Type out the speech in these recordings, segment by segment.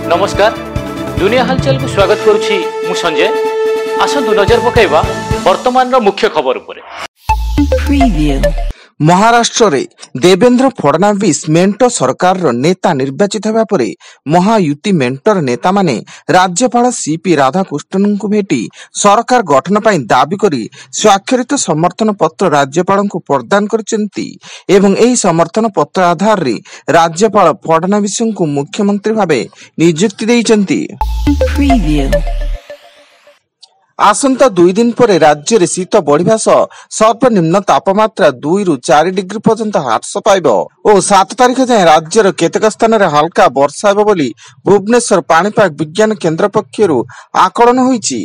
नमस्कार दुनिया हालचाल को स्वागत करुछि मु संजय। आसंतु नजर पकाइबा वर्तमान रो मुख्य खबर उपरे। महाराष्ट्र रे देवेंद्र फडणवीस मेंटो सरकार रो नेता निर्वाचित हेबा परे महायुति मेंटर नेता माने राज्यपाल सीपी राधाकृष्णन को भेटी सरकार गठन पई दाबी करी स्वाक्षरित समर्थन पत्र राज्यपाल को प्रदान करचंती एवं एही समर्थन पत्र आधार रे राज्यपाल फडणवीस को मुख्यमंत्री भाबे नियुक्ति देइचंती। आसंता 2 दिन पर राज्य रे शीत बढ़िबा सह सर्वनिम्न तापमात्रा 2 रु 4 डिग्री पर्यंत ह्रास पाइब और 7 तारिख जाए राज्यर केतेक स्थान रे हल्का वर्षा हेबो बोली भुवनेश्वर पाणीपाग विज्ञान केन्द्र पक्षरु आकलन होईची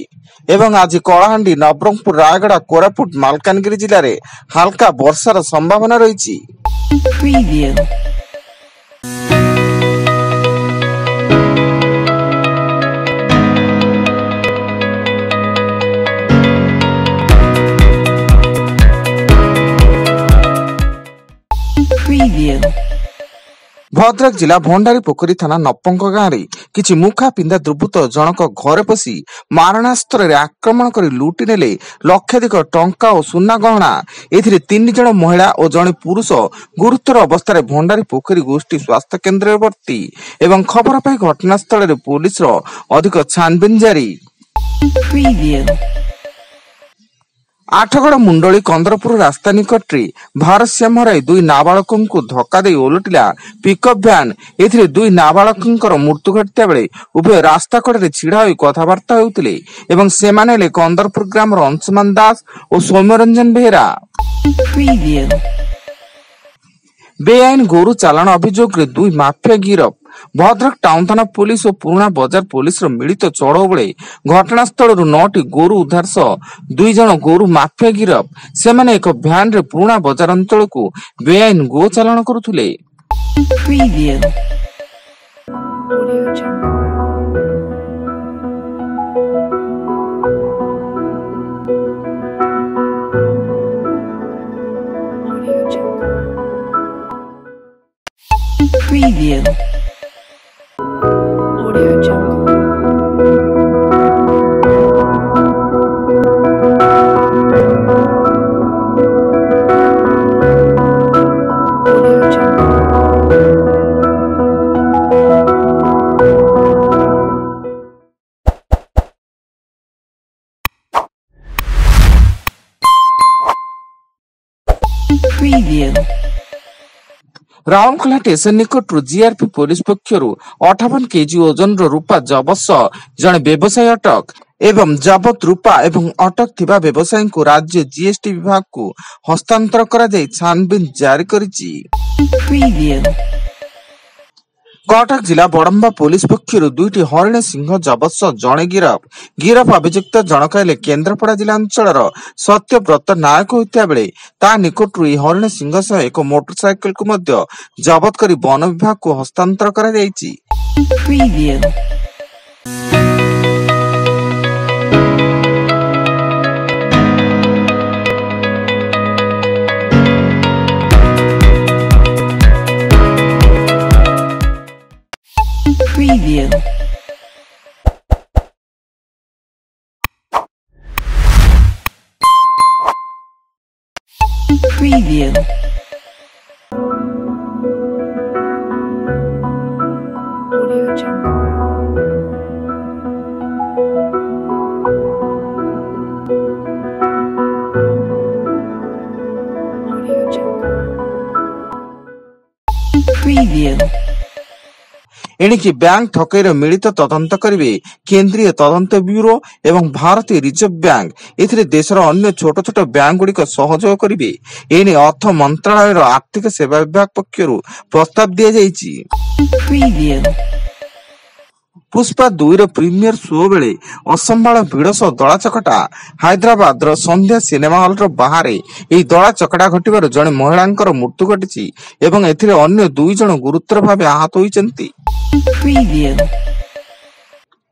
एवं आज कलाहांडी नवरंगपुर रायगड़ा कोरापुट मालकानगिरी जिल्ला रे हल्का वर्षार संभावना रहिची। भद्रक जिला भंडारी पोखरी थाना नपंग गाँव रे किछि मुखा पिंधा दुर्बृत्त जनक घरे पसी मारणास्त्र रे आक्रमण करी लुटि नेले लक्षाधिक टंका और सुना गहना। एथिरे 3 जण महिला और जणे पुरुष गुरुतर अवस्था रे भंडारी पोखरी गोष्ठी स्वास्थ्य केन्द्र रे भर्ती एवं खबर पाई घटनास्थल रे पुलिस रो अधिक छानबीन जारी। आठगड़ मुंडली कंदरपुर रास्ता निकट भारसाम्य हराई 2 नाबालकों को धक्का दे ओलटिला पिकअप भ्यान। एथिरे 2 नाबालकों मृत्यु घटिता बेले उभय रास्ता कड़े छिड़ा होई कथबार्ता हेउतिले एवं सेमाने ले कंदरपुर ग्राम अंशुमान दास और सौम्यरंजन बेहेरा। बेआईन गोरु चालाण अभियोग रे 2 माफिया गिरफ। भद्रक टाउन थाना पुलिस और पुराना बजार पुलिस रो मिलित चढ़ऊ बेले घटनास्थल 9टी गोरु उद्धार सह 2 जण गोरु माफिया गिरफ। सेमाने एक भ्यान रे पुराना बजार अंचल को बेआईन गो चालाण करुथिले। राउरकेला स्टेशन निकट जीआरपी पुलिस पक्षरु 58 केजी ओजन रूपा जबत सह जड़े व्यवसायी अटक एवं जबत रूपा एवं अटक थिबा व्यवसायी को राज्य जीएसटी विभाग को हस्तांतर करा जाय छानबीन जारी करिछि। कटक जिला बड़म्बा पुलिस पक्षरु 2टी हरिण सिंह जबत सह जड़े गिरफ अभियुक्त जनक हेले केन्द्रापड़ा जिला अंचल सत्यव्रत नायक होता बेले ता निकटू हरिण सिंह सह एक मोटरसाइकेल को मध्य जबत करी वन विभाग को हस्तांतर करा जायछि। एणिकी बैंक ठकईर मिलित तदंत करिवे केंद्रीय तदंत ब्यूरो एवं भारतीय रिजर्व बैंक। एथिरे देशर अन्य छोट छोट बैंक गुड़िक सहयोग करिवे। एने अर्थ मंत्रालय आर्थिक सेवा विभाग पक्षरु प्रस्ताव दिया जायछि। पुष्पा 2 रो प्रीमियर शो बेले असंभाळ भिड़ सह दला चकटा। हैदराबाद रो संध्या सिनेमा हॉल रो बाहरे एही दला चकटा घटिबार जणे महिलांकर मृत्यु घटिछि एवं एथिरे अन्य 2 जण गुरुतर भाबे आहत होइचंती।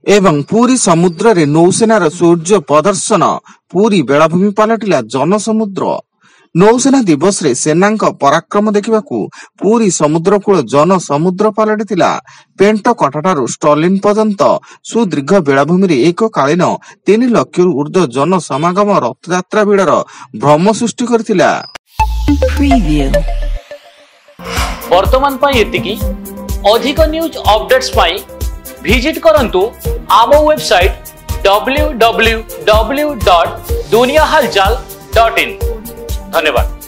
एवं पुरी समुद्र रे नौसेनार सूर्य प्रदर्शन। पुरी बेलाभूमि पलटिला जनसमुद्र। नौसेना दिवस रे सेनाଙ୍କ पराक्रम देखिबाकू पूरी समुद्रकूल जन समुद्र पलटिथिला। पेंट कटाठारू स्टलिन पर्यंत सुदीर्घ बेलाभूमि एककालीन 3 लाख ऊर्ध्व जन समागम रथयात्रा भिड़र भ्रम सृष्टि करथिला। वर्तमान पाई एतिकी अधिक न्यूज अपडेट्स पाई विजिट करंतु आम वेबसाइट www.duniyahalchal.in। धन्यवाद।